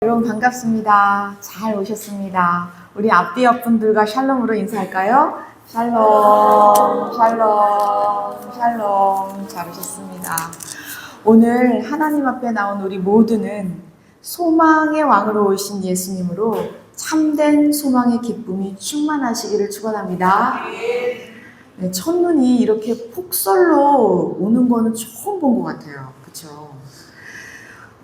여러분 반갑습니다. 잘 오셨습니다. 우리 앞뒤 옆분들과 샬롬으로 인사할까요? 샬롬, 샬롬, 샬롬. 잘 오셨습니다. 오늘 하나님 앞에 나온 우리 모두는 소망의 왕으로 오신 예수님으로 참된 소망의 기쁨이 충만하시기를 축원합니다. 네, 첫눈이 이렇게 폭설로 오는 거는 처음 본 것 같아요. 그렇죠?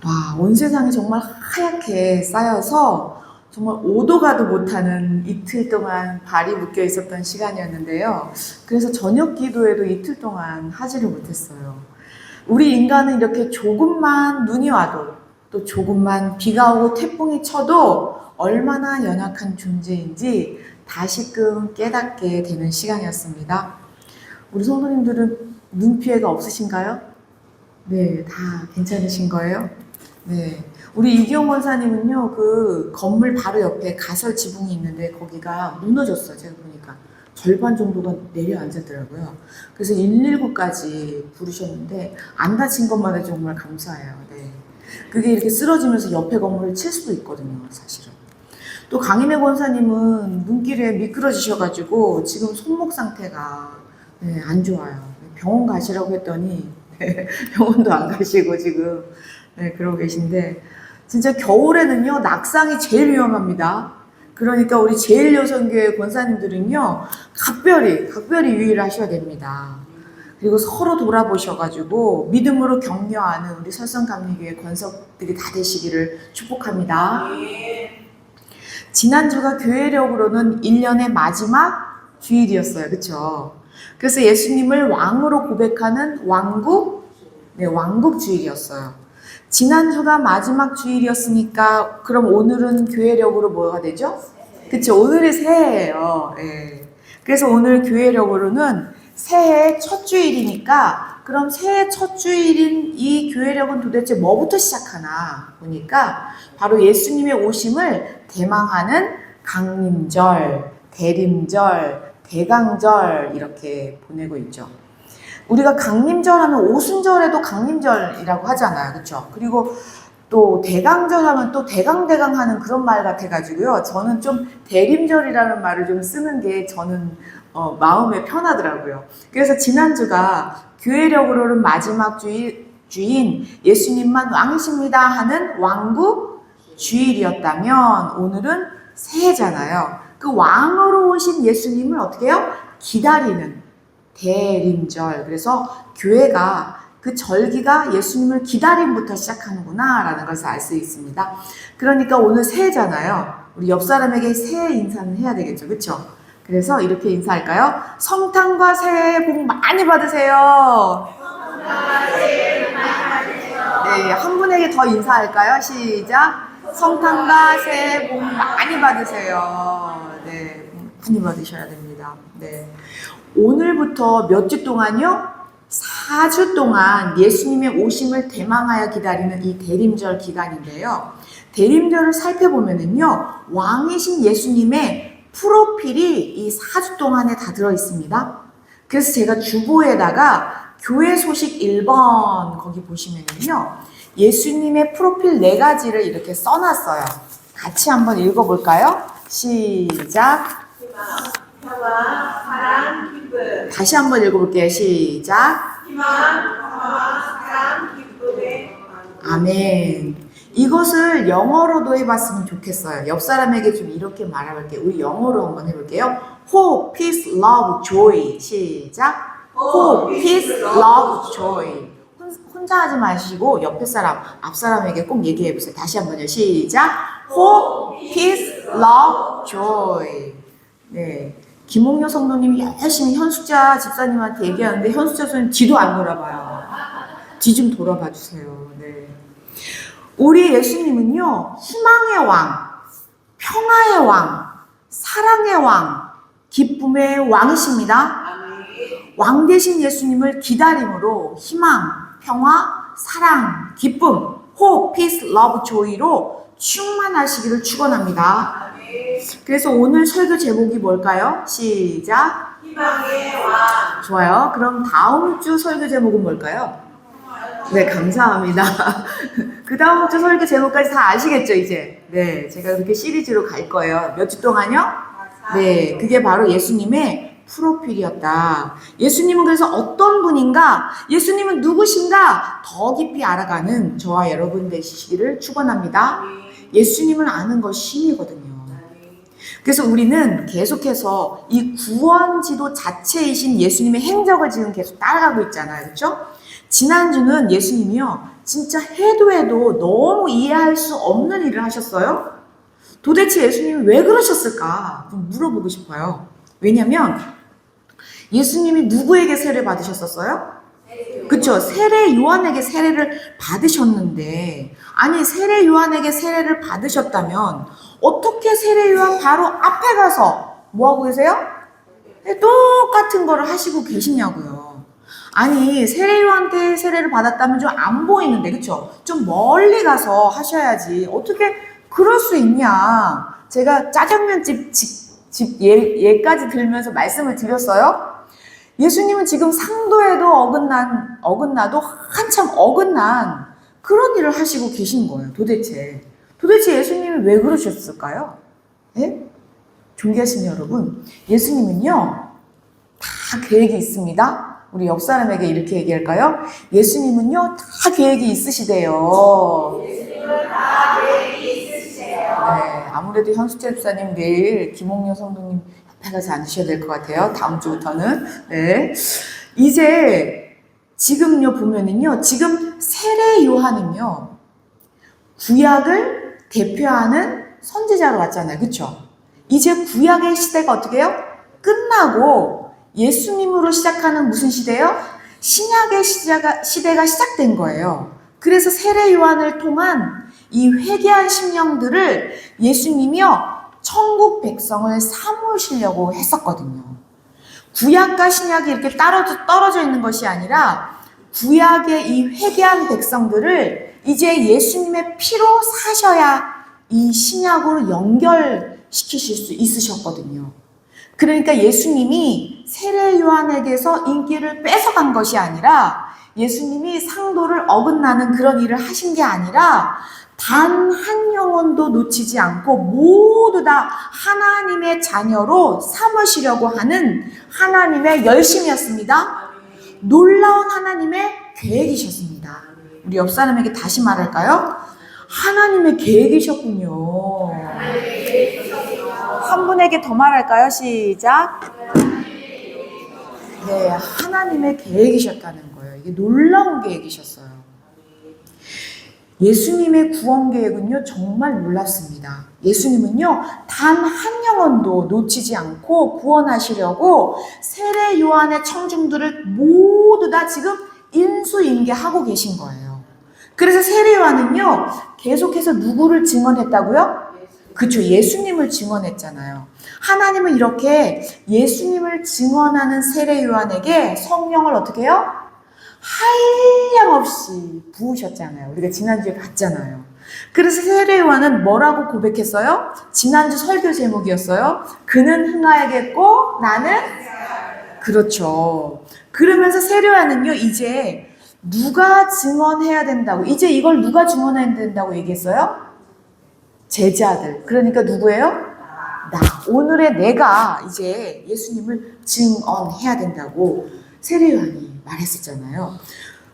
와, 온 세상이 정말 하얗게 쌓여서 정말 오도 가도 못하는 이틀 동안 발이 묶여 있었던 시간이었는데요. 그래서 저녁 기도에도 이틀 동안 하지를 못했어요. 우리 인간은 이렇게 조금만 눈이 와도 또 조금만 비가 오고 태풍이 쳐도 얼마나 연약한 존재인지 다시금 깨닫게 되는 시간이었습니다. 우리 성도님들은 눈 피해가 없으신가요? 네, 다 괜찮으신 거예요? 네. 우리 이기용 권사님은요, 그 건물 바로 옆에 가설 지붕이 있는데 거기가 무너졌어요. 제가 보니까. 절반 정도가 내려앉았더라고요. 그래서 119까지 부르셨는데 안 다친 것만 해도 정말 감사해요. 네. 그게 이렇게 쓰러지면서 옆에 건물을 칠 수도 있거든요, 사실은. 또 강인혜 권사님은 눈길에 미끄러지셔가지고 지금 손목 상태가 네, 안 좋아요. 병원 가시라고 했더니 병원도 안 가시고 지금 네, 그러고 계신데 진짜 겨울에는요 낙상이 제일 위험합니다. 그러니까 우리 제일여성교회 권사님들은요 각별히 유의를 하셔야 됩니다. 그리고 서로 돌아보셔가지고 믿음으로 격려하는 우리 설성감리교회 권석들이 다 되시기를 축복합니다. 지난주가 교회력으로는 1년의 마지막 주일이었어요. 그렇죠? 그래서 예수님을 왕으로 고백하는 왕국 주일이었어요. 지난주가 마지막 주일이었으니까 그럼 오늘은 교회력으로 뭐가 되죠? 그쵸? 오늘이 새해예요. 네. 그래서 오늘 교회력으로는 새해 첫 주일이니까 그럼 새해 첫 주일인 이 교회력은 도대체 뭐부터 시작하나 보니까 바로 예수님의 오심을 대망하는 강림절, 대림절, 대강절 이렇게 보내고 있죠. 우리가 강림절 하면 오순절에도 강림절이라고 하잖아요. 그렇죠? 그리고 또 대강절 하면 또 대강대강 하는 그런 말 같아가지고요. 저는 좀 대림절이라는 말을 좀 쓰는 게 저는 마음에 편하더라고요. 그래서 지난주가 교회력으로는 마지막 주인 예수님만 왕이십니다 하는 왕국 주일이었다면 오늘은 새해잖아요. 그 왕으로 오신 예수님을 어떻게 해요? 기다리는 대림절. 그래서 교회가 그 절기가 예수님을 기다림부터 시작하는구나 라는 것을 알 수 있습니다. 그러니까 오늘 새해잖아요. 우리 옆 사람에게 새해 인사는 해야 되겠죠. 그렇죠? 그래서 이렇게 인사할까요? 성탄과 새해 복 많이 받으세요. 네, 한 분에게 더 인사할까요? 시작. 성탄과 새해 복 많이 받으세요. 네, 많이 받으셔야 됩니다. 네. 오늘부터 몇 주 동안요? 4주 동안 예수님의 오심을 대망하여 기다리는 이 대림절 기간인데요. 대림절을 살펴보면은요, 왕이신 예수님의 프로필이 이 4주 동안에 다 들어있습니다. 그래서 제가 주보에다가 교회 소식 1번 거기 보시면은요, 예수님의 프로필 4가지를 이렇게 써놨어요. 같이 한번 읽어볼까요? 시작. 평화, 사랑, 기쁨. 다시 한번 읽어볼게요. 시작. 희망, 평화, 사랑, 기쁨에. 아멘. 이것을 영어로도 해봤으면 좋겠어요. 옆 사람에게 좀 이렇게 말해볼게요. 우리 영어로 한번 해볼게요. Hope, peace, love, joy. 시작. Hope, peace, love, joy. 혼자 하지 마시고 옆에 사람, 앞 사람에게 꼭 얘기해보세요. 다시 한번요. 시작. Hope, peace, love, joy. 네. 김홍효 성도님이 열심히 현숙자 집사님한테 얘기하는데 현숙자 선생님 뒤도 안 돌아봐요. 뒤 좀 돌아봐 주세요. 네. 우리 예수님은요, 희망의 왕, 평화의 왕, 사랑의 왕, 기쁨의 왕이십니다. 왕 되신 예수님을 기다림으로 희망, 평화, 사랑, 기쁨, hope, peace, love, joy로 충만하시기를 축원합니다. 그래서 오늘 설교 제목이 뭘까요? 시작. 희망의 왕. 좋아요. 그럼 다음 주 설교 제목은 뭘까요? 네, 감사합니다. 그 다음 주 설교 제목까지 다 아시겠죠, 이제? 네, 제가 그렇게 시리즈로 갈 거예요. 몇 주 동안요? 네, 그게 바로 예수님의 프로필이었다. 예수님은 그래서 어떤 분인가, 예수님은 누구신가 더 깊이 알아가는 저와 여러분 되시기를 축원합니다. 예수님을 아는 것이 힘이거든요. 그래서 우리는 계속해서 이 구원지도 자체이신 예수님의 행적을 지금 계속 따라가고 있잖아요. 그렇죠? 지난주는 예수님이요, 진짜 해도 너무 이해할 수 없는 일을 하셨어요. 도대체 예수님이 왜 그러셨을까? 좀 물어보고 싶어요. 왜냐면 예수님이 누구에게 세례 받으셨었어요? 그쵸? 세례 요한에게 세례를 받으셨는데, 아니 세례 요한에게 세례를 받으셨다면 어떻게 세례 요한 바로 앞에 가서 뭐하고 계세요? 똑같은 거를 하시고 계시냐고요. 아니 세례 요한테 세례를 받았다면 좀 안 보이는데, 그쵸? 좀 멀리 가서 하셔야지. 어떻게 그럴 수 있냐. 제가 짜장면집 예까지 들면서 말씀을 드렸어요. 예수님은 지금 상도에도 어긋나도 한참 어긋난 그런 일을 하시고 계신 거예요. 도대체 예수님이 왜 그러셨을까요? 예? 존귀하신 여러분, 예수님은요 다 계획이 있습니다. 우리 옆 사람에게 이렇게 얘기할까요? 예수님은요 다 계획이 있으시대요. 예수님은 다 계획이 있으시대요. 네, 아무래도 현수재 집사님 내일 김홍려 성도님 옆에 가서 앉으셔야 될 것 같아요. 다음 주부터는. 네. 이제 지금요 보면은요, 지금 세례 요한은요 구약을 대표하는 선지자로 왔잖아요. 그쵸? 이제 구약의 시대가 어떻게 해요? 끝나고 예수님으로 시작하는 무슨 시대요? 신약의 시대가 시작된 거예요. 그래서 세례 요한을 통한 이 회개한 심령들을 예수님이요 천국 백성을 삼으시려고 했었거든요. 구약과 신약이 이렇게 떨어져 있는 것이 아니라 구약의 이 회개한 백성들을 이제 예수님의 피로 사셔야 이 신약으로 연결시키실 수 있으셨거든요. 그러니까 예수님이 세례 요한에게서 인기를 뺏어간 것이 아니라, 예수님이 상도를 어긋나는 그런 일을 하신 게 아니라, 단 한 영혼도 놓치지 않고 모두 다 하나님의 자녀로 삼으시려고 하는 하나님의 열심이었습니다. 놀라운 하나님의 계획이셨습니다. 우리 옆 사람에게 다시 말할까요? 하나님의 계획이셨군요. 한 분에게 더 말할까요? 시작. 네, 하나님의 계획이셨다는 거예요. 이게 놀라운 계획이셨어요. 예수님의 구원 계획은요 정말 놀랍습니다. 예수님은요 단 한 영혼도 놓치지 않고 구원하시려고 세례 요한의 청중들을 모두 다 지금 인수인계하고 계신 거예요. 그래서 세례 요한은요 계속해서 누구를 증언했다고요? 그쵸, 예수님을 증언했잖아요. 하나님은 이렇게 예수님을 증언하는 세례 요한에게 성령을 어떻게 해요? 한량없이 부으셨잖아요. 우리가 지난주에 봤잖아요. 그래서 세례 요한은 뭐라고 고백했어요? 지난주 설교 제목이었어요. 그는 흥하야겠고 나는? 그렇죠. 그러면서 세례 요한은요 이제 누가 증언해야 된다고, 이제 이걸 누가 증언해야 된다고 얘기했어요? 제자들. 그러니까 누구예요? 나. 오늘의 내가 이제 예수님을 증언해야 된다고 세례 요한이 말했었잖아요.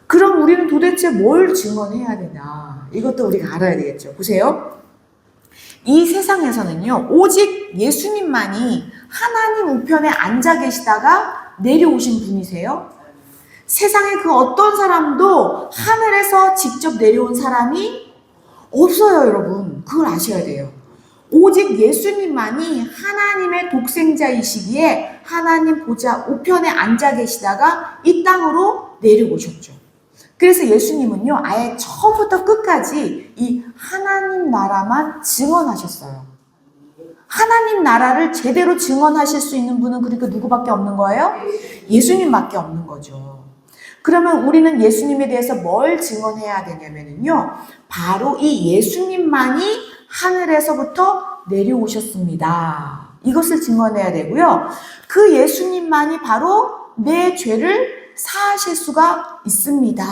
그럼 우리는 도대체 뭘 증언해야 되나? 이것도 우리가 알아야 되겠죠. 보세요. 이 세상에서는요, 오직 예수님만이 하나님 우편에 앉아 계시다가 내려오신 분이세요. 세상에 그 어떤 사람도 하늘에서 직접 내려온 사람이 없어요, 여러분. 그걸 아셔야 돼요. 오직 예수님만이 하나님의 독생자이시기에 하나님 보좌 우편에 앉아 계시다가 이 땅으로 내려오셨죠. 그래서 예수님은요 아예 처음부터 끝까지 이 하나님 나라만 증언하셨어요. 하나님 나라를 제대로 증언하실 수 있는 분은 그러니까 누구밖에 없는 거예요? 예수님밖에 없는 거죠. 그러면 우리는 예수님에 대해서 뭘 증언해야 되냐면요, 바로 이 예수님만이 하늘에서부터 내려오셨습니다. 이것을 증언해야 되고요. 그 예수님만이 바로 내 죄를 사하실 수가 있습니다.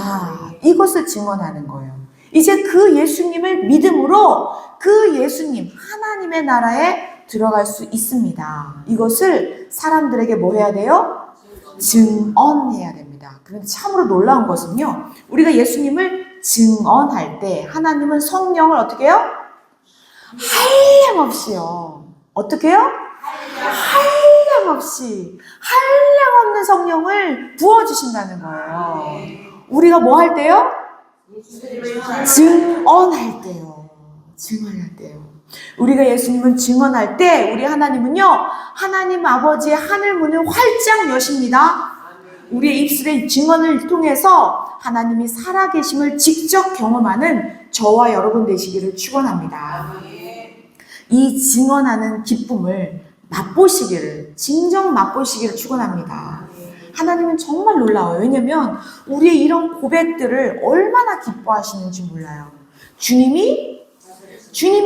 이것을 증언하는 거예요. 이제 그 예수님을 믿음으로 그 예수님, 하나님의 나라에 들어갈 수 있습니다. 이것을 사람들에게 뭐 해야 돼요? 증언해야 됩니다. 그런데 참으로 놀라운 것은요, 우리가 예수님을 증언할 때 하나님은 성령을 어떻게 해요? 한량없이요. 어떻게 해요? 한량없이, 한량없는 성령을 부어주신다는 거예요. 우리가 뭐 할 때요? 증언할 때요. 증언할 때요. 우리가 예수님을 증언할 때 우리 하나님은요, 하나님 아버지의 하늘 문을 활짝 여십니다. 우리의 입술의 증언을 통해서 하나님이 살아계심을 직접 경험하는 저와 여러분 되시기를 축원합니다. 이 증언하는 기쁨을 맛보시기를, 진정 맛보시기를 축원합니다. 하나님은 정말 놀라워요. 왜냐하면 우리의 이런 고백들을 얼마나 기뻐하시는지 몰라요. 주님이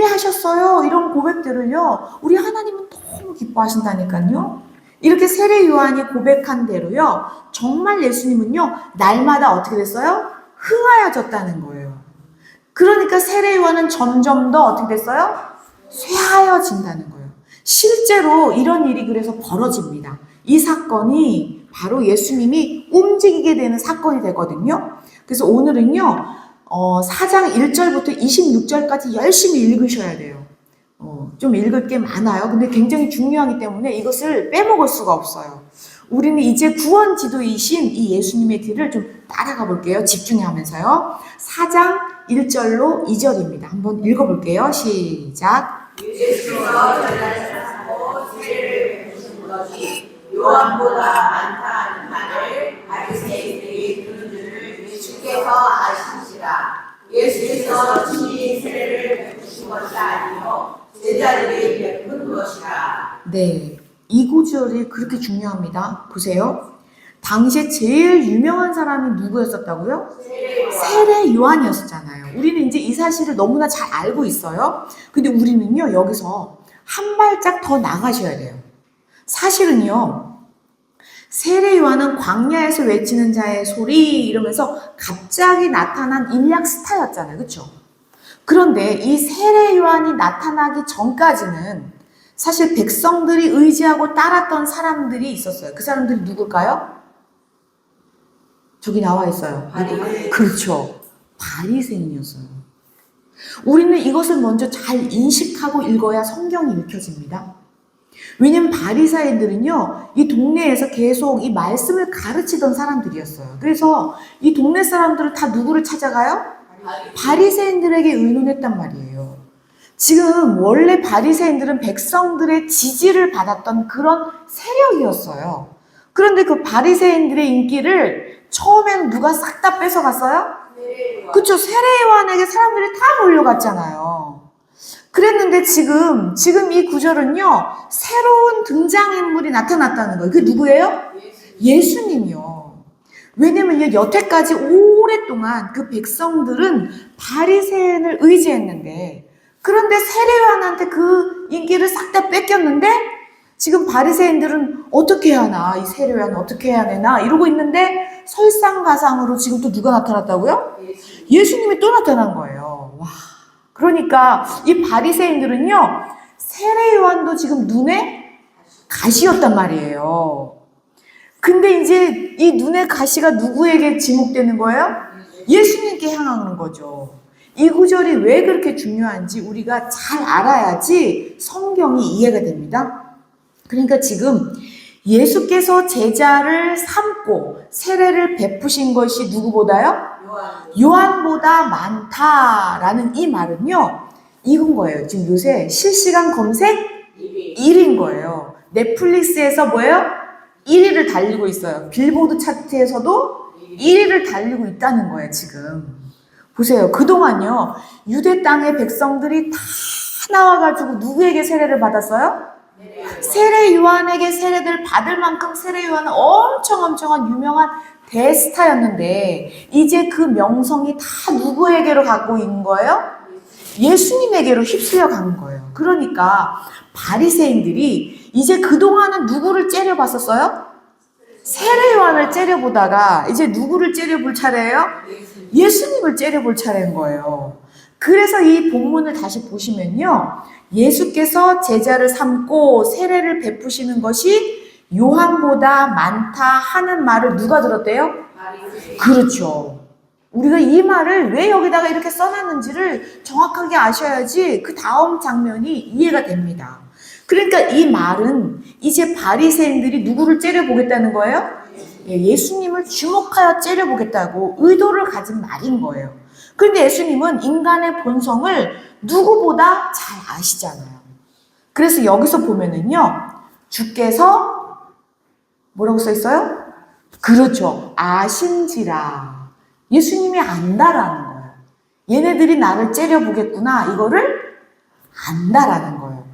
하셨어요. 이런 고백들을요, 우리 하나님은 너무 기뻐하신다니까요. 이렇게 세례 요한이 고백한 대로요, 정말 예수님은요, 날마다 어떻게 됐어요? 흥하여졌다는 거예요. 그러니까 세례 요한은 점점 더 어떻게 됐어요? 쇠하여진다는 거예요. 실제로 이런 일이 그래서 벌어집니다. 이 사건이 바로 예수님이 움직이게 되는 사건이 되거든요. 그래서 오늘은요, 4장 1절부터 26절까지 열심히 읽으셔야 돼요. 좀 읽을 게 많아요. 근데 굉장히 중요하기 때문에 이것을 빼먹을 수가 없어요. 우리는 이제 구원 지도이신 이 예수님의 길을 좀 따라가 볼게요. 집중하면서요. 4장 1절로 2절입니다. 한번 읽어볼게요. 시작. 예수께서 전하시고 세례를 베푸신 것이 요한보다 많다 하는 말을 바리새인들이 들은 줄을 주께서 아시니라. 예수께서 친히 세례를 베푸신 것이 아니요 제자들이 베푼 것이라. 네, 이 구절이 그렇게 중요합니다. 보세요. 당시에 제일 유명한 사람이 누구였었다고요? 세례 요한이었잖아요. 우리는 이제 이 사실을 너무나 잘 알고 있어요. 근데 우리는요, 여기서 한 발짝 더 나가셔야 돼요. 사실은요, 세례 요한은 광야에서 외치는 자의 소리 이러면서 갑자기 나타난 인약 스타였잖아요. 그렇죠? 그런데 이 세례 요한이 나타나기 전까지는 사실 백성들이 의지하고 따랐던 사람들이 있었어요. 그 사람들이 누굴까요? 저기 나와 있어요. 그렇죠. 바리새인이었어요. 우리는 이것을 먼저 잘 인식하고 읽어야 성경이 읽혀집니다. 왜냐면 바리새인들은요, 이 동네에서 계속 이 말씀을 가르치던 사람들이었어요. 그래서 이 동네 사람들은 다 누구를 찾아가요? 바리새인들에게 의논했단 말이에요. 지금 원래 바리새인들은 백성들의 지지를 받았던 그런 세력이었어요. 그런데 그 바리새인들의 인기를 처음에는 누가 싹 다 뺏어갔어요? 그쵸? 세례 요한에게 사람들이 다 몰려갔잖아요. 그랬는데 지금 이 구절은요, 새로운 등장인물이 나타났다는 거예요. 그게 누구예요? 예수님이요. 왜냐면 여태까지 오랫동안 그 백성들은 바리새인을 의지했는데, 그런데 세례 요한한테 그 인기를 싹 다 뺏겼는데, 지금 바리새인들은 어떻게 해야 하나, 이 세례 요한은 어떻게 해야 되나 이러고 있는데, 설상가상으로 지금 또 누가 나타났다고요? 예수님이 또 나타난 거예요. 와, 그러니까 이 바리새인들은요, 세례 요한도 지금 눈에 가시였단 말이에요. 근데 이제 이 눈의 가시가 누구에게 지목되는 거예요? 예수님께 향하는 거죠. 이 구절이 왜 그렇게 중요한지 우리가 잘 알아야지 성경이 이해가 됩니다. 그러니까 지금 예수께서 제자를 삼고 세례를 베푸신 것이 누구보다요? 요한보다 많다라는 이 말은요, 이건 거예요. 지금 요새 실시간 검색 1위인 거예요. 넷플릭스에서 뭐예요? 1위를 달리고 있어요. 빌보드 차트에서도 1위를 달리고 있다는 거예요, 지금. 보세요. 그동안요, 유대 땅의 백성들이 다 나와가지고 누구에게 세례를 받았어요? 세례 요한에게 세례를 받을 만큼 세례 요한은 엄청한 유명한 대스타였는데, 이제 그 명성이 다 누구에게로 가고 있는 거예요? 예수님에게로 휩쓸려 가는 거예요. 그러니까 바리새인들이 이제 그동안은 누구를 째려봤었어요? 세례 요한을 째려보다가 이제 누구를 째려볼 차례예요? 예수님을 째려볼 차례인 거예요. 그래서 이 본문을 다시 보시면요. 예수께서 제자를 삼고 세례를 베푸시는 것이 요한보다 많다 하는 말을 누가 들었대요? 그렇죠. 우리가 이 말을 왜 여기다가 이렇게 써놨는지를 정확하게 아셔야지 그 다음 장면이 이해가 됩니다. 그러니까 이 말은 이제 바리새인들이 누구를 째려보겠다는 거예요? 예수님을 주목하여 째려보겠다고 의도를 가진 말인 거예요. 그런데 예수님은 인간의 본성을 누구보다 잘 아시잖아요. 그래서 여기서 보면은요, 주께서 뭐라고 써 있어요? 그렇죠. 아신지라. 예수님이 안다라는 거예요. 얘네들이 나를 째려보겠구나. 이거를 안다라는 거예요.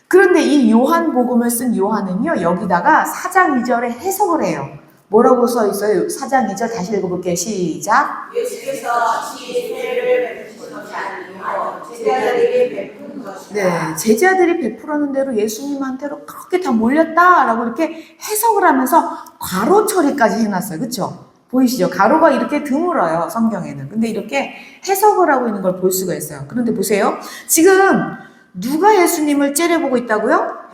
그런데 이 요한복음을 쓴 요한은요, 여기다가 4장 2절에 해석을 해요. 뭐라고 써 있어요? 4장 2절 다시 읽어볼게요. 시작. 예수께서 세례를 베푸신 것이 아니요 제자들에게 베푼 것이다. 네, 제자들이 베풀었는 대로 예수님한테로 그렇게 다 몰렸다라고 이렇게 해석을 하면서 괄호 처리까지 해놨어요. 그렇죠? 보이시죠? 가로가 이렇게 드물어요, 성경에는. 근데 이렇게 해석을 하고 있는 걸 볼 수가 있어요. 그런데 보세요. 지금 누가 예수님을 째려보고 있다고요?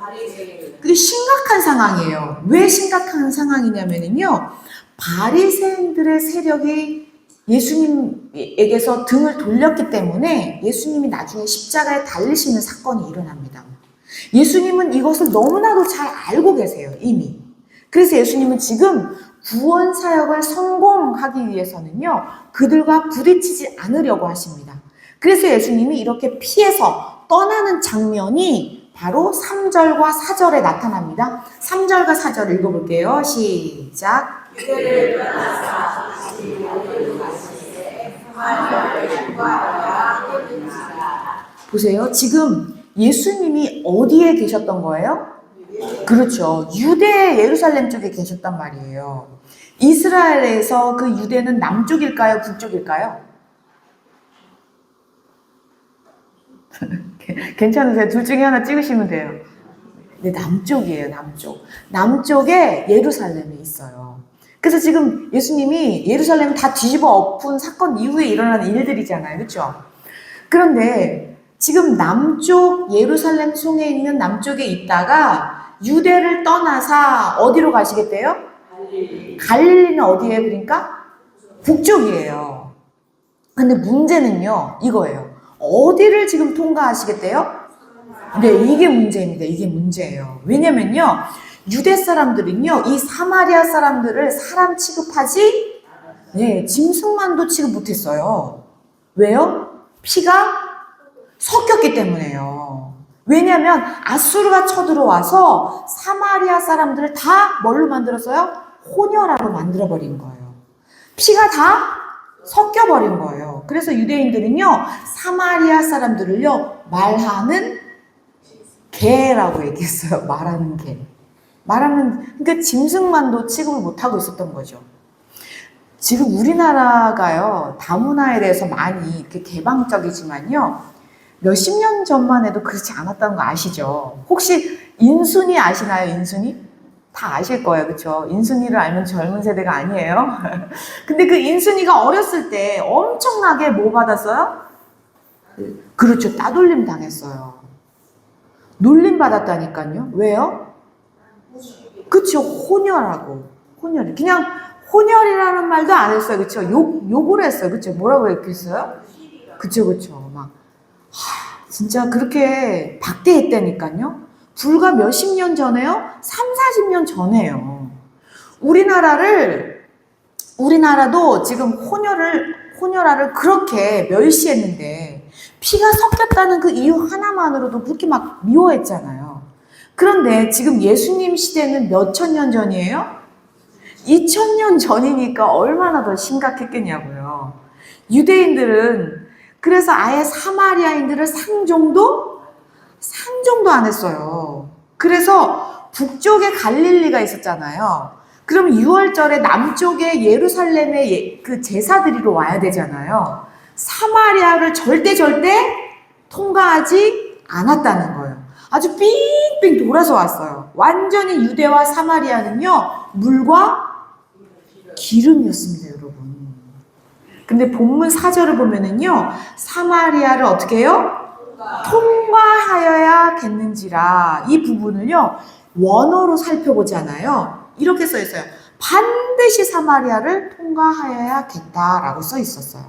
그게 심각한 상황이에요. 왜 심각한 상황이냐면요. 바리새인들의 세력이 예수님에게서 등을 돌렸기 때문에 예수님이 나중에 십자가에 달리시는 사건이 일어납니다. 예수님은 이것을 너무나도 잘 알고 계세요, 이미. 그래서 예수님은 지금 구원 사역을 성공하기 위해서는요, 그들과 부딪히지 않으려고 하십니다. 그래서 예수님이 이렇게 피해서 떠나는 장면이 바로 3절과 4절에 나타납니다. 3절과 4절 읽어볼게요. 시작. 유대를 떠나서 다시 어디로 가시되 하나님을 구하러 떠났습니다. 보세요. 지금 예수님이 어디에 계셨던 거예요? 그렇죠. 유대 예루살렘 쪽에 계셨단 말이에요. 이스라엘에서 그 유대는 남쪽일까요? 북쪽일까요? 괜찮으세요? 둘 중에 하나 찍으시면 돼요. 네, 남쪽이에요, 남쪽. 남쪽에 예루살렘이 있어요. 그래서 지금 예수님이 예루살렘을 다 뒤집어 엎은 사건 이후에 일어나는 일들이잖아요. 그렇죠? 그런데 지금 남쪽 예루살렘 성에 있는 남쪽에 있다가 유대를 떠나서 어디로 가시겠대요? 갈릴리는 어디예요? 그러니까 북쪽이에요. 근데 문제는요, 이거예요. 어디를 지금 통과하시겠대요? 네, 이게 문제입니다. 이게 문제예요. 왜냐면요, 유대 사람들은요, 이 사마리아 사람들을 사람 취급하지, 네, 짐승만도 취급 못했어요. 왜요? 피가 섞였기 때문에요. 왜냐면 아수르가 쳐들어와서 사마리아 사람들을 다 뭘로 만들었어요? 혼혈아로 만들어버린 거예요. 피가 다 섞여버린 거예요. 그래서 유대인들은요, 사마리아 사람들을요, 말하는 개라고 얘기했어요. 말하는 개. 그러니까 짐승만도 취급을 못하고 있었던 거죠. 지금 우리나라가요, 다문화에 대해서 많이 이렇게 개방적이지만요, 몇십 년 전만 해도 그렇지 않았다는 거 아시죠? 혹시 인순이 아시나요, 인순이? 다 아실 거예요. 그렇죠? 인순이를 알면 젊은 세대가 아니에요. 근데 그 인순이가 어렸을 때 엄청나게 뭐 받았어요? 그렇죠. 따돌림 당했어요. 놀림 받았다니까요. 왜요? 그렇죠. 혼혈하고. 혼혈. 그냥 혼혈이라는 말도 안 했어요. 그렇죠? 욕을 했어요. 그렇죠? 뭐라고 했겠어요? 그렇죠. 막 진짜 그렇게 박대했다니까요. 불과 몇십 년 전에요? 3, 40년 전에요. 우리나라도 지금 혼혈아를 그렇게 멸시했는데, 피가 섞였다는 그 이유 하나만으로도 그렇게 막 미워했잖아요. 그런데 지금 예수님 시대는 몇천 년 전이에요? 2000년 전이니까 얼마나 더 심각했겠냐고요. 유대인들은 그래서 아예 사마리아인들을 상종도 안 했어요. 그래서 북쪽에 갈릴리가 있었잖아요. 그럼 6월절에 남쪽에 예루살렘에 그 제사 드리러 와야 되잖아요. 사마리아를 절대 통과하지 않았다는 거예요. 아주 삥삥 돌아서 왔어요. 완전히 유대와 사마리아는요, 물과 기름이었습니다, 여러분. 근데 본문 4절을 보면은요, 사마리아를 어떻게 해요? 통과하여야겠는지라. 이 부분을요, 원어로 살펴보잖아요. 이렇게 써 있어요. 반드시 사마리아를 통과하여야겠다라고 써 있었어요.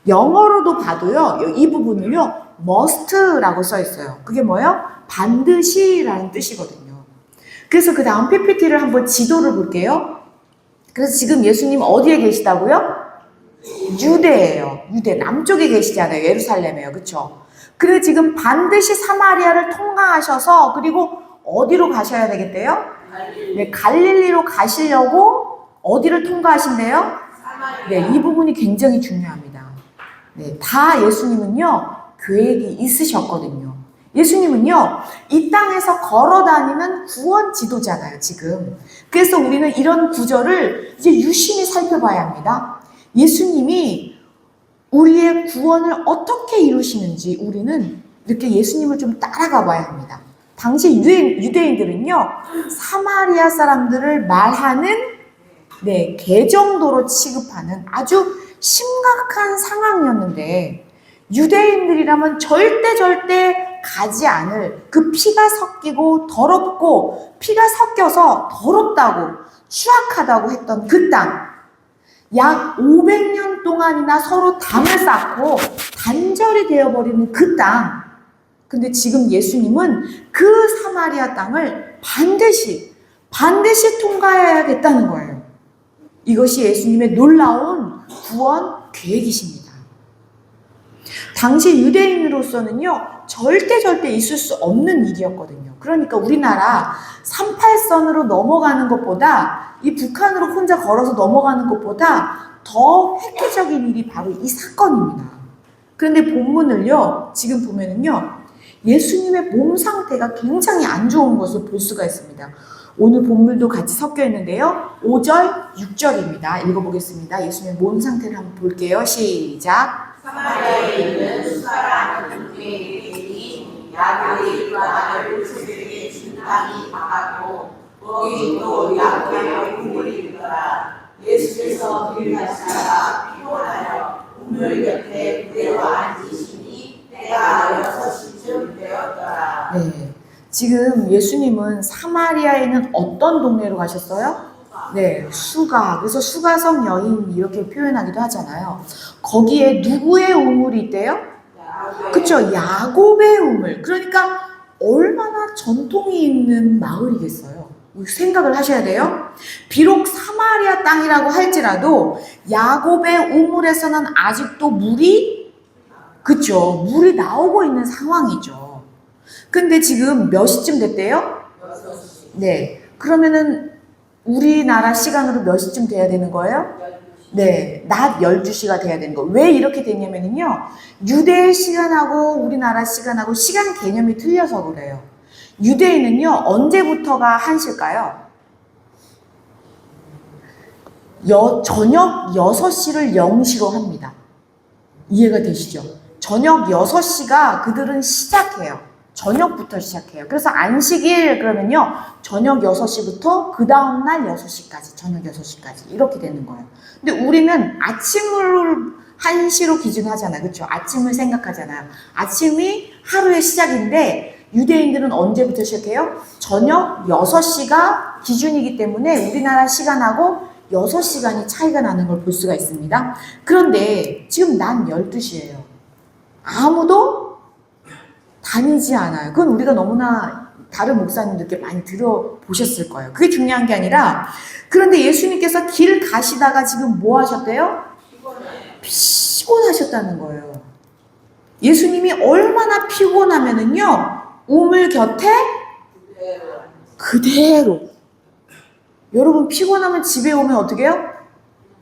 영어로도 봐도요, 이 부분을요, must라고 써 있어요. 그게 뭐예요? 반드시라는 뜻이거든요. 그래서 그 다음 PPT를 한번 지도를 볼게요. 그래서 지금 예수님 어디에 계시다고요? 유대예요. 유대 남쪽에 계시잖아요. 예루살렘이에요. 그렇죠? 그리고 지금 반드시 사마리아를 통과하셔서 그리고 어디로 가셔야 되겠대요? 네, 갈릴리로 가시려고 어디를 통과하신대요? 네, 이 부분이 굉장히 중요합니다. 네, 다 예수님은요, 계획이 있으셨거든요. 예수님은요, 이 땅에서 걸어 다니는 구원 지도잖아요, 지금. 그래서 우리는 이런 구절을 이제 유심히 살펴봐야 합니다. 예수님이 우리의 구원을 어떻게 이루시는지 우리는 이렇게 예수님을 좀 따라가 봐야 합니다. 당시 유대인들은요, 사마리아 사람들을 말하는 개정도로 취급하는 아주 심각한 상황이었는데, 유대인들이라면 절대 가지 않을 그 피가 섞이고 더럽고 피가 섞여서 더럽다고 추악하다고 했던 그 땅, 약 500년 동안이나 서로 담을 쌓고 단절이 되어버리는 그 땅. 근데 지금 예수님은 그 사마리아 땅을 반드시 통과해야겠다는 거예요. 이것이 예수님의 놀라운 구원 계획이십니다. 당시 유대인으로서는요, 절대 있을 수 없는 일이었거든요. 그러니까 우리나라 38선으로 넘어가는 것보다, 이 북한으로 혼자 걸어서 넘어가는 것보다 더 획기적인 일이 바로 이 사건입니다. 그런데 본문을요, 지금 보면은요, 예수님의 몸 상태가 굉장히 안 좋은 것을 볼 수가 있습니다. 오늘 본문도 같이 섞여 있는데요, 5절, 6절입니다. 읽어보겠습니다. 예수님의 몸 상태를 한번 볼게요. 시작. 사마리아에 있는 수가라는 교회들이 야고의 아들을 그들에게 준 땅이 박았고 거기 또 야고의 우물이 있더라. 예수께서 길 가시다가 피곤하여 우물 곁에 그대로 앉으시니 때가 6시쯤 되었더라. 네, 지금 예수님은 사마리아에는 어떤 동네로 가셨어요? 네, 수가. 그래서 수가성 여인 이렇게 표현하기도 하잖아요. 거기에 누구의 우물이 있대요? 그쵸, 야곱의 우물. 그러니까 얼마나 전통이 있는 마을이겠어요. 생각을 하셔야 돼요. 비록 사마리아 땅이라고 할지라도 야곱의 우물에서는 아직도 물이 나오고 있는 상황이죠. 근데 지금 몇 시쯤 됐대요? 6시. 네, 그러면은 우리나라 시간으로 몇 시쯤 돼야 되는 거예요? 네, 낮 12시가 돼야 되는 거예요. 왜 이렇게 됐냐면요, 유대 시간하고 우리나라 시간하고 시간 개념이 틀려서 그래요. 유대인은요, 언제부터가 1시일까요? 저녁 6시를 0시로 합니다. 이해가 되시죠? 저녁 6시가 그들은 시작해요. 저녁부터 시작해요. 그래서 안식일 그러면요, 저녁 6시부터 그 다음날 6시까지, 저녁 6시까지 이렇게 되는 거예요. 근데 우리는 아침을 1시로 기준하잖아요. 그렇죠? 아침을 생각하잖아요. 아침이 하루의 시작인데 유대인들은 언제부터 시작해요? 저녁 6시가 기준이기 때문에 우리나라 시간하고 6시간이 차이가 나는 걸 볼 수가 있습니다. 그런데 지금 낮 12시예요. 아무도 다니지 않아요. 그건 우리가 너무나 다른 목사님들께 많이 들어보셨을 거예요. 그게 중요한 게 아니라, 그런데 예수님께서 길 가시다가 지금 뭐 하셨대요? 피곤하셨다는 거예요. 예수님이 얼마나 피곤하면은요, 우물 곁에 그대로. 여러분, 피곤하면 집에 오면 어떻게 해요?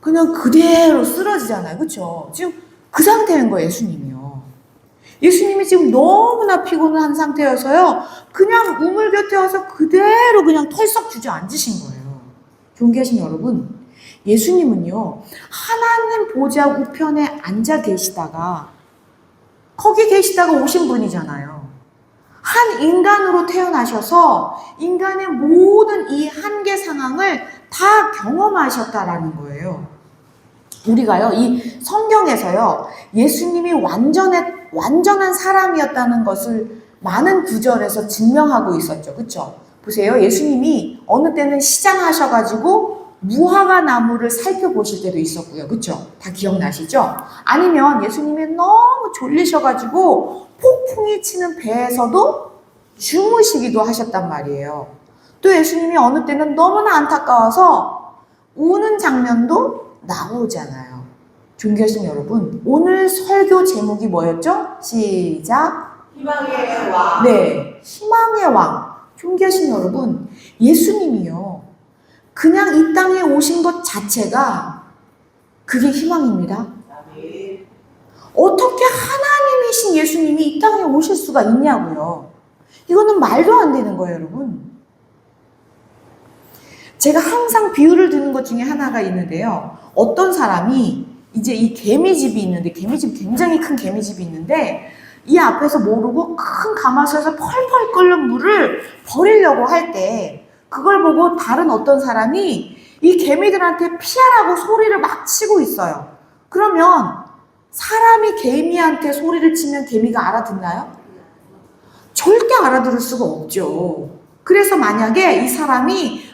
그냥 그대로 쓰러지잖아요. 그렇죠? 지금 그 상태인 거예요, 예수님이요. 예수님이 지금 너무나 피곤한 상태여서요, 그냥 우물 곁에 와서 그대로 그냥 털썩 주저앉으신 거예요. 존귀하신 여러분, 예수님은요, 하나님 보좌 우편에 앉아 계시다가, 거기 계시다가 오신 분이잖아요. 한 인간으로 태어나셔서 인간의 모든 이 한계 상황을 다 경험하셨다라는 거예요. 거예요. 우리가요, 이 성경에서요, 예수님이 완전한 사람이었다는 것을 많은 구절에서 증명하고 있었죠. 그쵸? 보세요. 예수님이 어느 때는 시장하셔가지고 무화과 나무를 살펴보실 때도 있었고요. 그쵸? 다 기억나시죠? 아니면 예수님이 너무 졸리셔가지고 폭풍이 치는 배에서도 주무시기도 하셨단 말이에요. 또 예수님이 어느 때는 너무나 안타까워서 우는 장면도 나오잖아요. 존귀하신 여러분, 오늘 설교 제목이 뭐였죠? 시작. 희망의 왕. 네, 희망의 왕. 존귀하신 여러분, 예수님이요, 그냥 이 땅에 오신 것 자체가 그게 희망입니다. 아멘. 어떻게 하나님이신 예수님이 이 땅에 오실 수가 있냐고요. 이거는 말도 안 되는 거예요, 여러분. 제가 항상 비유를 드는 것 중에 하나가 있는데요. 어떤 사람이 이제 이 개미집이 있는데, 개미집 굉장히 큰 개미집이 있는데, 이 앞에서 모르고 큰 가마솥에서 펄펄 끓는 물을 버리려고 할 때, 그걸 보고 다른 어떤 사람이 이 개미들한테 피하라고 소리를 막 치고 있어요. 그러면 사람이 개미한테 소리를 치면 개미가 알아듣나요? 절대 알아들을 수가 없죠. 그래서 만약에 이 사람이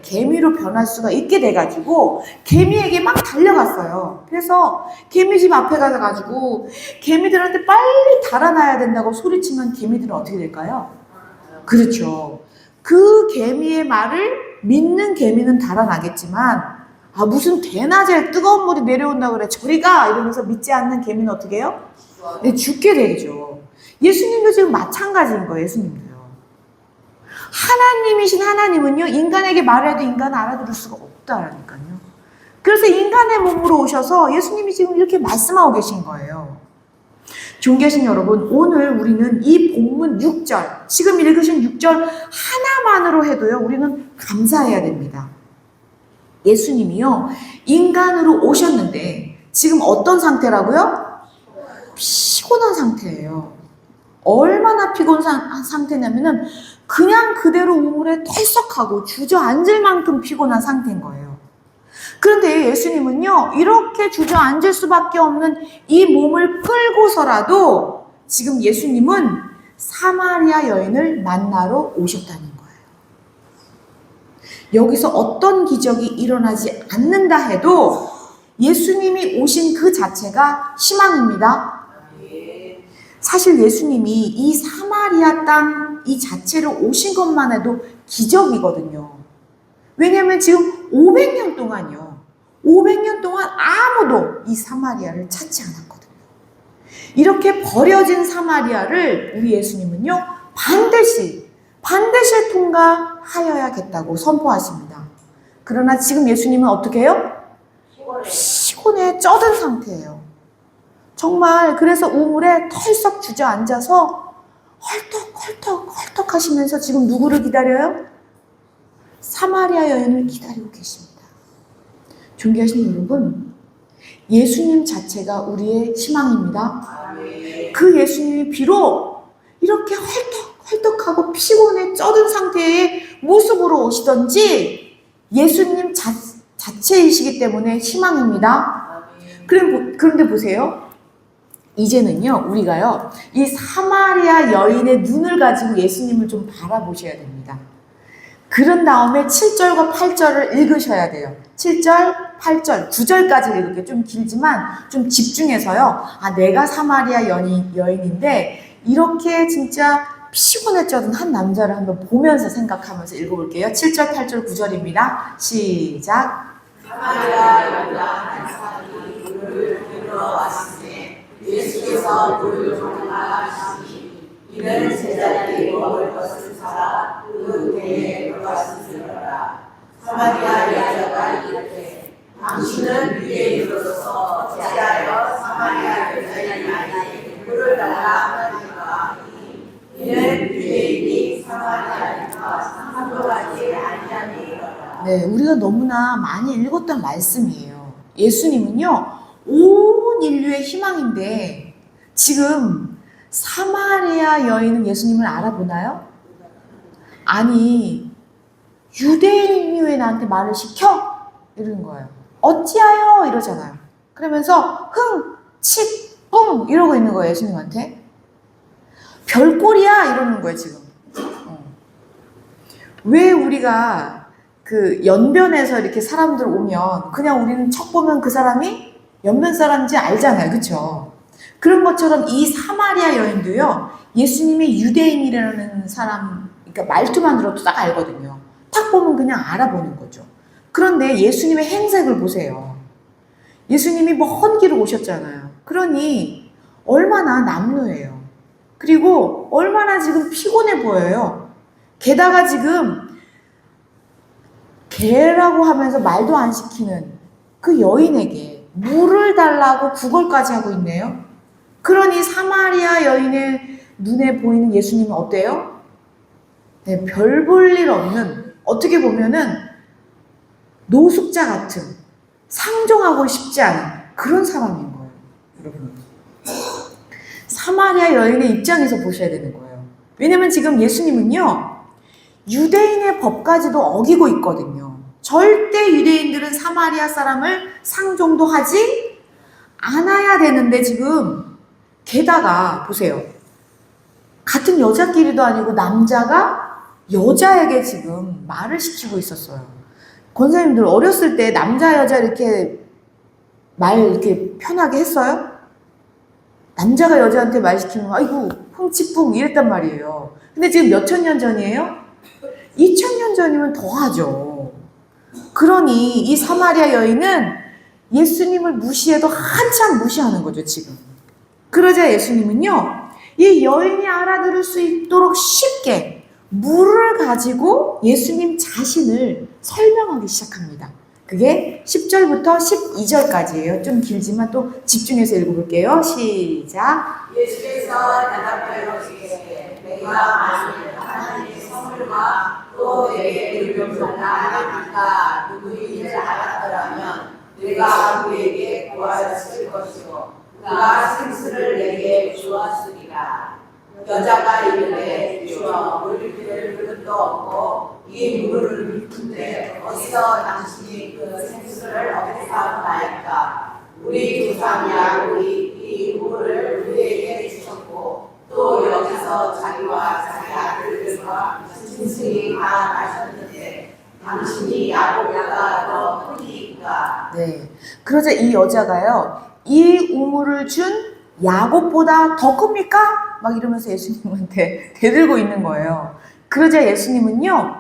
개미로 변할 수가 있게 돼가지고 개미에게 막 달려갔어요. 그래서 개미집 앞에 가가지고 개미들한테 빨리 달아나야 된다고 소리치면 개미들은 어떻게 될까요? 그렇죠. 그 개미의 말을 믿는 개미는 달아나겠지만, 아, 무슨 대낮에 뜨거운 물이 내려온다 그래 저리 가 이러면서 믿지 않는 개미는 어떻게 해요? 네, 죽게 되죠. 예수님도 지금 마찬가지인 거예요. 예수님도요. 하나님이신 하나님은요, 인간에게 말해도 인간은 알아들을 수가 없다라니까요. 그래서 인간의 몸으로 오셔서 예수님이 지금 이렇게 말씀하고 계신 거예요. 존귀하신 여러분, 오늘 우리는 이 본문 6절, 지금 읽으신 6절 하나만으로 해도요, 우리는 감사해야 됩니다. 예수님이요, 인간으로 오셨는데 지금 어떤 상태라고요? 피곤한 상태예요. 얼마나 피곤한 상태냐면은 그냥 그대로 우물에 털썩하고 주저앉을 만큼 피곤한 상태인 거예요. 그런데 예수님은요, 이렇게 주저앉을 수밖에 없는 이 몸을 끌고서라도 지금 예수님은 사마리아 여인을 만나러 오셨다는 거예요. 여기서 어떤 기적이 일어나지 않는다 해도 예수님이 오신 그 자체가 희망입니다. 사실 예수님이 이 사마리아 땅 이 자체로 오신 것만 해도 기적이거든요. 왜냐하면 지금 500년 동안요, 500년 동안 아무도 이 사마리아를 찾지 않았거든요. 이렇게 버려진 사마리아를 우리 예수님은요, 반드시 통과하여야겠다고 선포하십니다. 그러나 지금 예수님은 어떻게 해요? 피곤해 쩌든 상태예요. 정말 그래서 우물에 털썩 주저앉아서 헐떡 하시면서 지금 누구를 기다려요? 사마리아 여인을 기다리고 계십니다. 존귀하신 여러분, 예수님 자체가 우리의 희망입니다. 그 예수님이 비록 이렇게 헐떡하고 피곤해 쩌든 상태의 모습으로 오시던지 예수님 자체이시기 때문에 희망입니다. 그런데 보세요. 이제는요, 우리가요, 이 사마리아 여인의 눈을 가지고 예수님을 좀 바라보셔야 됩니다. 그런 다음에 7절과 8절을 읽으셔야 돼요. 7절, 8절, 9절까지 읽을게요. 좀 길지만 좀 집중해서요. 아, 내가 사마리아 여인인데 이렇게 진짜 피곤해졌던 한 남자를 한번 보면서 생각하면서 읽어볼게요. 7절, 8절, 9절입니다. 시작. 사마리아 여자 한 사람이 물을 들어왔으니 예수께서 물을 정하시니 이는 제자들이 먹을 것을 사라 그 배에 들어갔으리라. 사마리아 여자가 이르되 당신은 위에 이르러서 제자여 사마리아 여자에게 물을 달라 하니까 이는 유대인이 사마리아인과 상관하지 아니하니라. 네, 우리가 너무나 많이 읽었던 말씀이에요. 예수님은요, 온 인류의 희망인데 지금 사마리아 여인은 예수님을 알아보나요? 아니, 유대인이 왜 나한테 말을 시켜? 이러는 거예요. 어찌하여 이러잖아요. 그러면서 흥, 칫, 뿡 이러고 있는 거예요, 예수님한테. 별꼴이야 이러는 거예요, 지금. 왜 우리가 그 연변에서 이렇게 사람들 오면 그냥 우리는 척 보면 그 사람이 연변 사람인지 알잖아요. 그쵸? 그런 것처럼 이 사마리아 여인도요, 예수님이 유대인이라는 사람, 그러니까 말투만 들어도 딱 알거든요. 딱 보면 그냥 알아보는 거죠. 그런데 예수님의 행색을 보세요. 예수님이 먼 길을 오셨잖아요. 그러니 얼마나 남루해요. 그리고 얼마나 지금 피곤해 보여요. 게다가 지금 개라고 하면서 말도 안 시키는 그 여인에게 물을 달라고 구걸까지 하고 있네요. 그러니 사마리아 여인의 눈에 보이는 예수님은 어때요? 네, 별 볼 일 없는, 어떻게 보면은 노숙자 같은, 상종하고 싶지 않은 그런 사람인 거예요, 여러분. 사마리아 여인의 입장에서 보셔야 되는 거예요. 왜냐면 지금 예수님은요, 유대인의 법까지도 어기고 있거든요. 절대 유대인들은 사마리아 사람을 상종도 하지 않아야 되는데 지금 게다가 보세요. 같은 여자끼리도 아니고 남자가 여자에게 지금 말을 시키고 있었어요. 권사님들 어렸을 때 남자 여자 이렇게 말 이렇게 편하게 했어요? 남자가 여자한테 말 시키면 아이고 흥치뿡 이랬단 말이에요. 근데 지금 몇천 년 전이에요? 2000년 전이면 더 하죠. 그러니 이 사마리아 여인은 예수님을 무시해도 한참 무시하는 거죠, 지금. 그러자 예수님은요, 이 여인이 알아들을 수 있도록 쉽게 물을 가지고 예수님 자신을 설명하기 시작합니다. 그게 10절부터 12절까지예요. 좀 길지만 또 집중해서 읽어볼게요. 시작. 예수께서 대답하여 이르시되 내가 만일 하나님의 선물과 또 내게 이름을 하나님과 누구인지를 알았더라면 내가 그에게 구하였을 것이고 그가 생수를 내게 주었으리라. 여자가 이르되 주여 우리 그를 그릇도 없고 이 물을 붓는데 어디서 당신이 그 생수를 어디서 나일까? 우리 조상 야곱이 이 물을 우리에게 주셨고 또 여기서 자기와 자기 아들들과 짐승이 다 마셨는데 당신이 야곱보다 더 크니까. 네. 그러자 이 여자가요, 이 우물을 준 야곱보다 더 큽니까? 막 이러면서 예수님한테 대들고 있는 거예요. 그러자 예수님은요,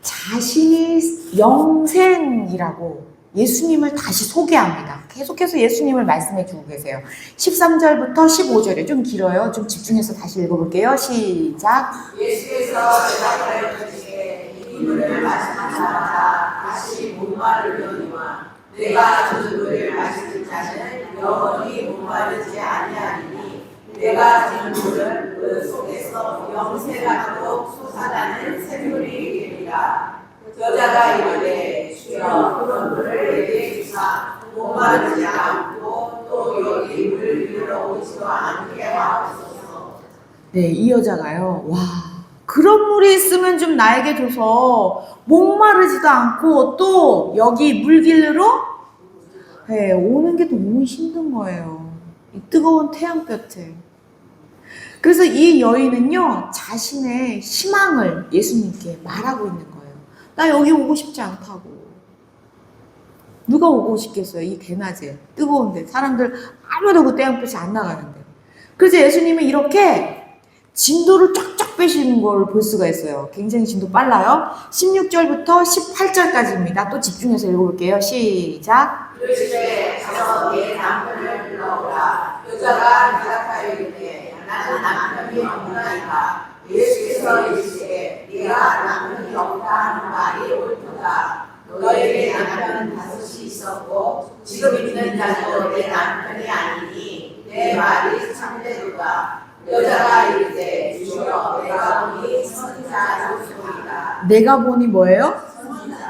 자신이 영생이라고 예수님을 다시 소개합니다. 계속해서 예수님을 말씀해 주고 계세요. 13절부터 15절에 좀 길어요. 좀 집중해서 다시 읽어볼게요. 시작. 예수께서 대답하여 이르시되 이 물을 마시는 자마다 다시 목마르려니와 내가 주 물을 마시는 자는 영원히 목마르지 아니하리니 내가 준 물은 그 속에서 영생하도록 솟아나는 샘물이 되리라. 여자가 이르되 주여 그런 물을 내게 주사 목마르지 않고 또 여기 물을 이르러 오지도 않게 하옵소서. 네, 이 여자가요, 와, 그런 물이 있으면 좀 나에게 줘서 목마르지도 않고 또 여기 물길로 네, 오는 게 너무 힘든 거예요. 이 뜨거운 태양볕에. 그래서 이 여인은요, 자신의 희망을 예수님께 말하고 있는 거예요. 나 여기 오고 싶지 않다고. 누가 오고 싶겠어요? 이 대낮에 뜨거운데 사람들 아무도 그 태양볕이 안 나가는데. 그래서 예수님은 이렇게 진도를 쫙쫙 빼시는 걸 볼 수가 있어요. 굉장히 진도 빨라요. 16절부터 18절까지입니다. 또 집중해서 읽어볼게요. 시작. 이르시되 가서 네 남편을 불러오라. 여자가 대답하여 이르되 나는 남편이 없나이다. 예수께서 이르시되 네가 남편이 없다 하는 말이 옳도다. 너에게 남편 5이 있었고 지금 있는 자도 내 남편이 아니니 내 말이 참되도다. 여자가 이르되 주여 내가 보니 선지자로소이다. 내가 보니 뭐예요?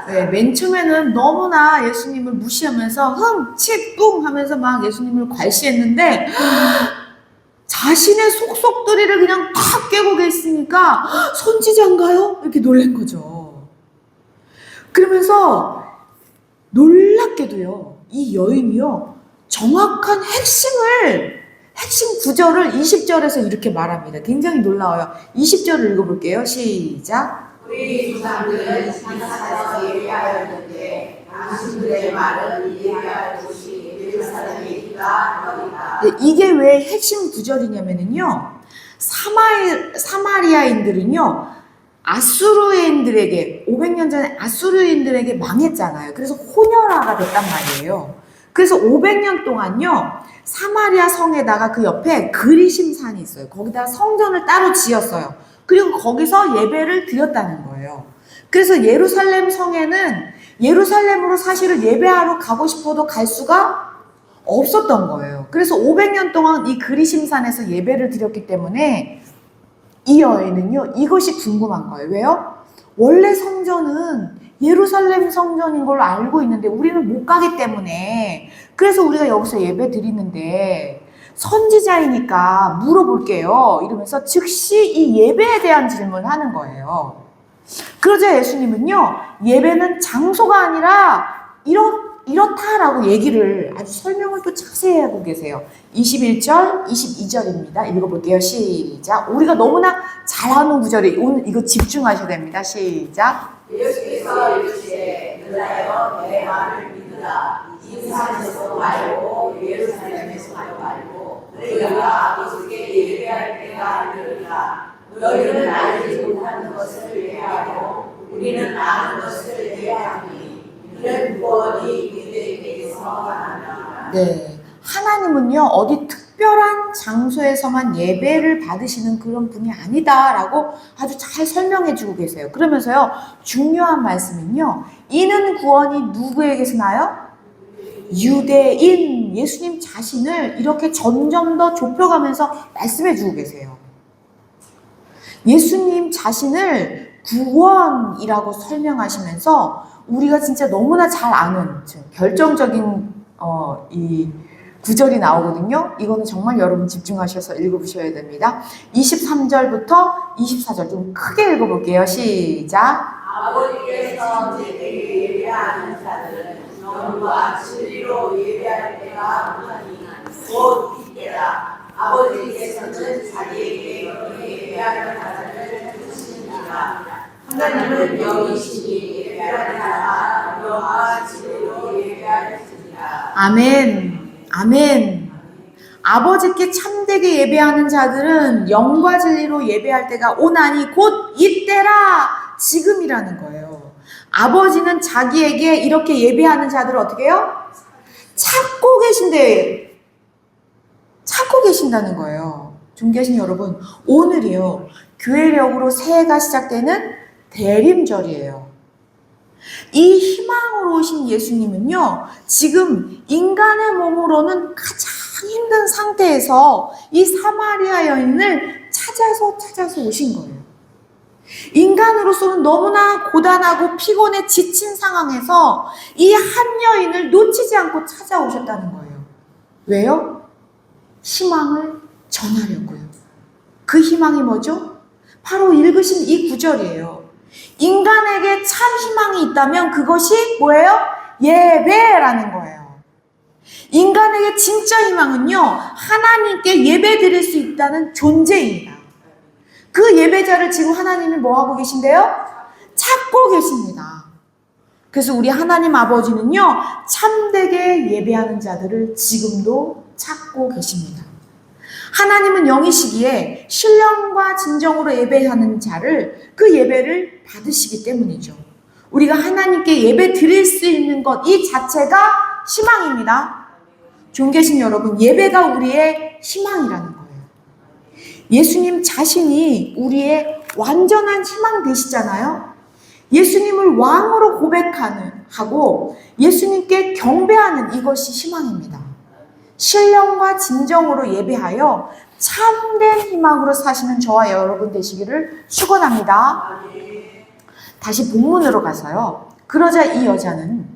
네, 맨 처음에는 너무나 예수님을 무시하면서 흥, 치, 뿡 하면서 막 예수님을 괄시했는데 자신의 속속들이를 그냥 탁 깨고 계시니까 선지자인가요? 이렇게 놀란 거죠. 그러면서 놀랍게도요, 이 여인이요, 정확한 핵심 구절을 20절에서 이렇게 말합니다. 굉장히 놀라워요. 20절을 읽어볼게요. 시작. 우리 조상들은 산에서 예배하였는데 당신들의 말은 예배할 곳이 예루살렘이니까 하니까. 네, 이게 왜 핵심 구절이냐면요, 사마리아인들은요, 아수르인들에게 500년 전에 아수르인들에게 망했잖아요. 그래서 혼혈아가 됐단 말이에요. 그래서 500년 동안요, 사마리아 성에다가 그 옆에 그리심 산이 있어요. 거기다 성전을 따로 지었어요. 그리고 거기서 예배를 드렸다는 거예요. 그래서 예루살렘 성에는 예루살렘으로 사실은 예배하러 가고 싶어도 갈 수가 없었던 거예요. 그래서 500년 동안 이 그리심산에서 예배를 드렸기 때문에 이 여인은요, 이것이 궁금한 거예요. 왜요? 원래 성전은 예루살렘 성전인 걸로 알고 있는데 우리는 못 가기 때문에, 그래서 우리가 여기서 예배 드리는데 선지자이니까 물어볼게요 이러면서 즉시 이 예배에 대한 질문을 하는 거예요. 그러자 예수님은요, 예배는 장소가 아니라 이렇다라고 얘기를 아주 설명을 또 자세히 하고 계세요. 21절, 22절입니다. 읽어볼게요. 시작. 우리가 너무나 잘하는 구절이 오늘 이거 집중하셔야 됩니다. 시작. 예수께서 이르시되 너라여 내 말을 믿으라. 이 산에서 말고 예루살렘에서 말고 너희가 아버지께 예배할 때가 이르리라. 너희는 알지 못하는 것을 예배하고 우리는 아는 것을 예배하니 이는 구원이 그들에게서 나느니라. 네, 하나님은요, 어디 특별한 장소에서만 예배를 받으시는 그런 분이 아니다라고 아주 잘 설명해 주고 계세요. 그러면서요, 중요한 말씀은요, 이는 구원이 누구에게서 나요? 유대인, 예수님 자신을 이렇게 점점 더 좁혀가면서 말씀해 주고 계세요. 예수님 자신을 구원이라고 설명하시면서 우리가 진짜 너무나 잘 아는 결정적인 이 구절이 나오거든요. 이거는 정말 여러분 집중하셔서 읽어보셔야 됩니다. 23절부터 24절 좀 크게 읽어볼게요. 시작. 아버지께서 제게 예배하는 자들은 영과 진리로 예배할 때가 오나니 곧 이때라. 아버지께서는 자기에게 예배하는 자들을 부르시니라. 하나님은 영이시니 예배하는 자가 영과 진리로 예배하시니라. 아멘. 아멘. 아버지께 참되게 예배하는 자들은 영과 진리로 예배할 때가 오나니 곧 이때라. 지금이라는 거예요. 아버지는 자기에게 이렇게 예배하는 자들을 어떻게 해요? 찾고 계신데, 찾고 계신다는 거예요. 존귀하신 여러분, 오늘이요, 교회력으로 새해가 시작되는 대림절이에요. 이 희망으로 오신 예수님은요, 지금 인간의 몸으로는 가장 힘든 상태에서 이 사마리아 여인을 찾아서 오신 거예요. 인간으로서는 너무나 고단하고 피곤해 지친 상황에서 이 한 여인을 놓치지 않고 찾아오셨다는 거예요. 왜요? 희망을 전하려고요. 그 희망이 뭐죠? 바로 읽으신 이 구절이에요. 인간에게 참 희망이 있다면 그것이 뭐예요? 예배라는 거예요. 인간에게 진짜 희망은요, 하나님께 예배 드릴 수 있다는 존재입니다. 그 예배자를 지금 하나님이 뭐 하고 계신데요? 찾고 계십니다. 그래서 우리 하나님 아버지는요, 참되게 예배하는 자들을 지금도 찾고 계십니다. 하나님은 영이시기에 신령과 진정으로 예배하는 자를 그 예배를 받으시기 때문이죠. 우리가 하나님께 예배 드릴 수 있는 것, 이 자체가 희망입니다. 존귀하신 여러분, 예배가 우리의 희망이라는 거예요. 예수님 자신이 우리의 완전한 희망 되시잖아요. 예수님을 왕으로 고백하고 예수님께 경배하는 이것이 희망입니다. 신령과 진정으로 예배하여 참된 희망으로 사시는 저와 여러분 되시기를 축원합니다. 다시 본문으로 가서요. 그러자 이 여자는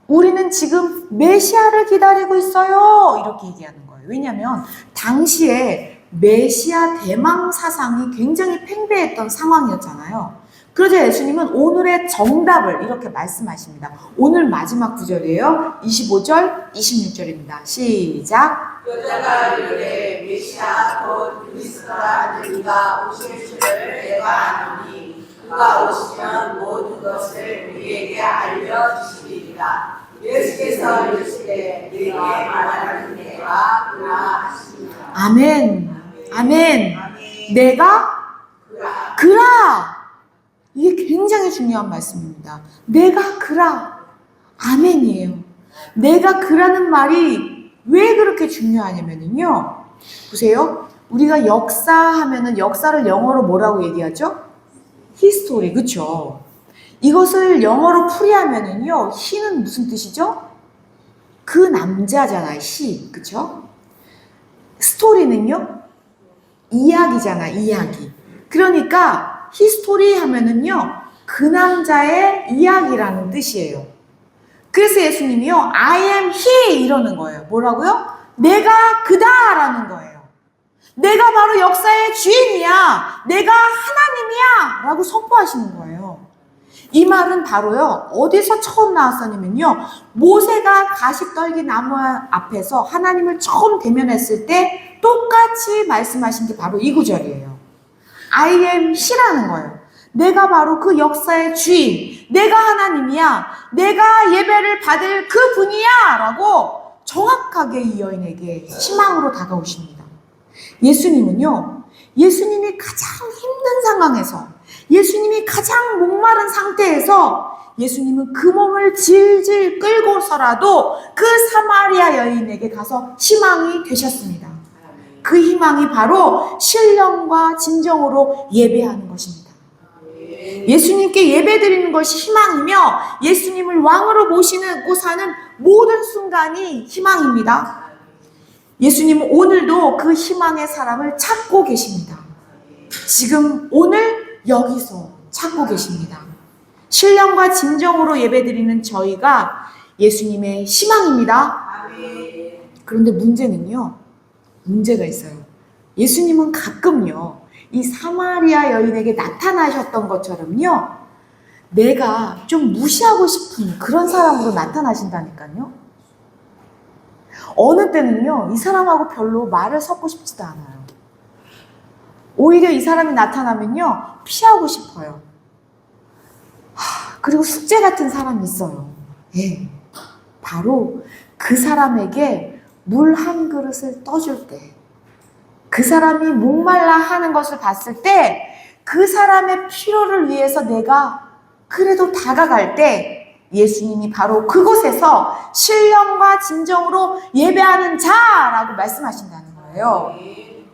우리는 지금 메시아를 기다리고 있어요. 이렇게 얘기하는 거예요. 왜냐하면 당시에 메시아 대망 사상이 굉장히 팽배했던 상황이었잖아요. 그러자 예수님은 오늘의 정답을 이렇게 말씀하십니다. 오늘 마지막 구절이에요. 25절, 26절입니다. 시작. 여자가 이르되 메시아 곧 그리스도라 하는 이가 오실 줄을 내가 아노니 그가 오시면 모든 것을 우리에게 알려주시리이다. 예수께서 이르시되 내게 말하는 내가 그라 하시니라. 아멘. 아멘. 내가 그라. 이게 굉장히 중요한 말씀입니다. 내가 그라. 아멘이에요. 내가 그라는 말이 왜 그렇게 중요하냐면요. 보세요. 우리가 역사하면은 역사를 영어로 뭐라고 얘기하죠? 히스토리, 그쵸? 이것을 영어로 풀이하면은요, 히는 무슨 뜻이죠? 그 남자잖아요, 시, 그쵸? 스토리는요, 이야기잖아, 이야기. 그러니까 히스토리 하면은요, 그 남자의 이야기라는 뜻이에요. 그래서 예수님이요, I am he 이러는 거예요. 뭐라고요? 내가 그다라는 거예요. 내가 바로 역사의 주인이야. 내가 하나님이야. 라고 선포하시는 거예요. 이 말은 바로요, 어디서 처음 나왔었냐면요, 모세가 가시떨기 나무 앞에서 하나님을 처음 대면했을 때 똑같이 말씀하신 게 바로 이 구절이에요. I am he라는 거예요. 내가 바로 그 역사의 주인, 내가 하나님이야, 내가 예배를 받을 그 분이야 라고 정확하게 이 여인에게 희망으로 다가오십니다. 예수님은요, 예수님이 가장 힘든 상황에서, 예수님이 가장 목마른 상태에서 예수님은 그 몸을 질질 끌고서라도 그 사마리아 여인에게 가서 희망이 되셨습니다. 그 희망이 바로 신령과 진정으로 예배하는 것입니다. 예수님께 예배드리는 것이 희망이며 예수님을 왕으로 모시고 사는 모든 순간이 희망입니다. 예수님은 오늘도 그 희망의 사람을 찾고 계십니다. 지금 오늘 여기서 찾고 계십니다. 신령과 진정으로 예배드리는 저희가 예수님의 희망입니다. 그런데 문제가 있어요. 예수님은 가끔요, 이 사마리아 여인에게 나타나셨던 것처럼요, 내가 좀 무시하고 싶은 그런 사람으로 나타나신다니까요. 어느 때는요, 이 사람하고 별로 말을 섞고 싶지도 않아요. 오히려 이 사람이 나타나면요, 피하고 싶어요. 그리고 숙제 같은 사람이 있어요. 예, 바로 그 사람에게 물 한 그릇을 떠줄 때, 그 사람이 목말라 하는 것을 봤을 때, 그 사람의 필요를 위해서 내가 그래도 다가갈 때 예수님이 바로 그곳에서 신령과 진정으로 예배하는 자라고 말씀하신다는 거예요.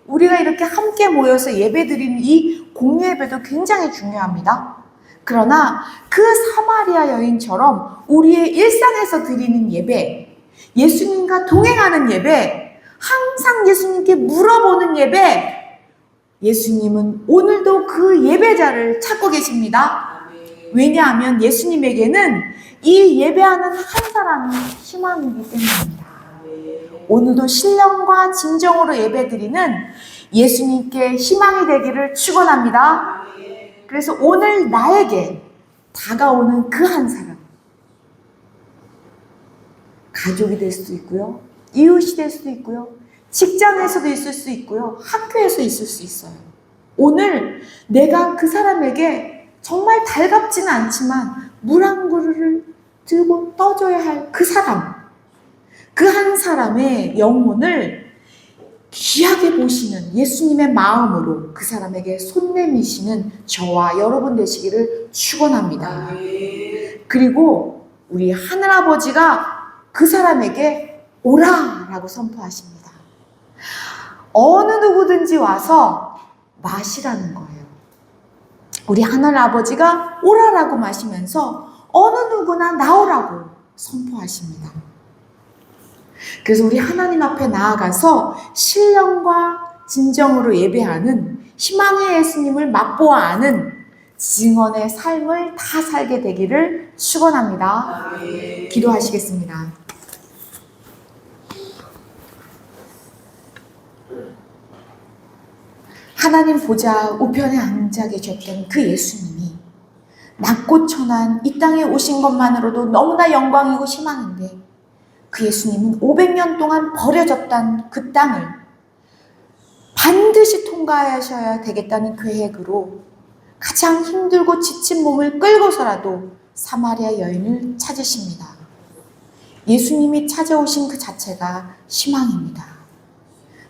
우리가 이렇게 함께 모여서 예배드리는 이 공예배도 굉장히 중요합니다. 그러나 그 사마리아 여인처럼 우리의 일상에서 드리는 예배, 예수님과 동행하는 예배, 항상 예수님께 물어보는 예배, 예수님은 오늘도 그 예배자를 찾고 계십니다. 왜냐하면 예수님에게는 이 예배하는 한 사람이 희망이기 때문입니다. 오늘도 신령과 진정으로 예배드리는 예수님께 희망이 되기를 축원합니다. 그래서 오늘 나에게 다가오는 그 한 사람, 가족이 될 수도 있고요, 이웃이 될 수도 있고요, 직장에서도 있을 수 있고요, 학교에서 있을 수 있어요. 오늘 내가 그 사람에게 정말 달갑지는 않지만 물 한 그릇을 들고 떠줘야 할 그 사람, 그 한 사람의 영혼을 귀하게 보시는 예수님의 마음으로 그 사람에게 손 내미시는 저와 여러분 되시기를 축원합니다. 그리고 우리 하늘아버지가 그 사람에게 오라라고 선포하십니다. 어느 누구든지 와서 마시라는 거예요. 우리 하늘아버지가 오라라고 마시면서 어느 누구나 나오라고 선포하십니다. 그래서 우리 하나님 앞에 나아가서 신령과 진정으로 예배하는 희망의 예수님을 맛보아 아는 증언의 삶을 다 살게 되기를 축원합니다. 기도하시겠습니다. 하나님 보좌 우편에 앉아 계셨던 그 예수님이 낮고 천한 이 땅에 오신 것만으로도 너무나 영광이고 희망인데 그 예수님은 500년 동안 버려졌던 그 땅을 반드시 통과하셔야 되겠다는 계획으로 가장 힘들고 지친 몸을 끌고서라도 사마리아 여인을 찾으십니다. 예수님이 찾아오신 그 자체가 희망입니다.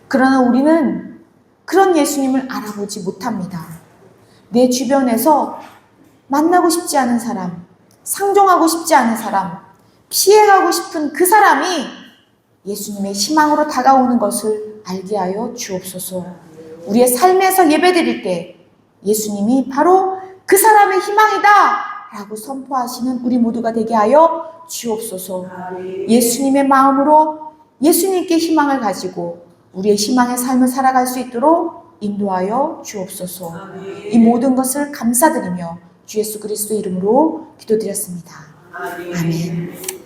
그러나 우리는 그런 예수님을 알아보지 못합니다. 내 주변에서 만나고 싶지 않은 사람, 상종하고 싶지 않은 사람, 피해가고 싶은 그 사람이 예수님의 희망으로 다가오는 것을 알게 하여 주옵소서. 우리의 삶에서 예배드릴 때 예수님이 바로 그 사람의 희망이다 라고 선포하시는 우리 모두가 되게 하여 주옵소서. 예수님의 마음으로 예수님께 희망을 가지고 우리의 희망의 삶을 살아갈 수 있도록 인도하여 주옵소서. 이 모든 것을 감사드리며 주 예수 그리스도의 이름으로 기도드렸습니다. 아멘.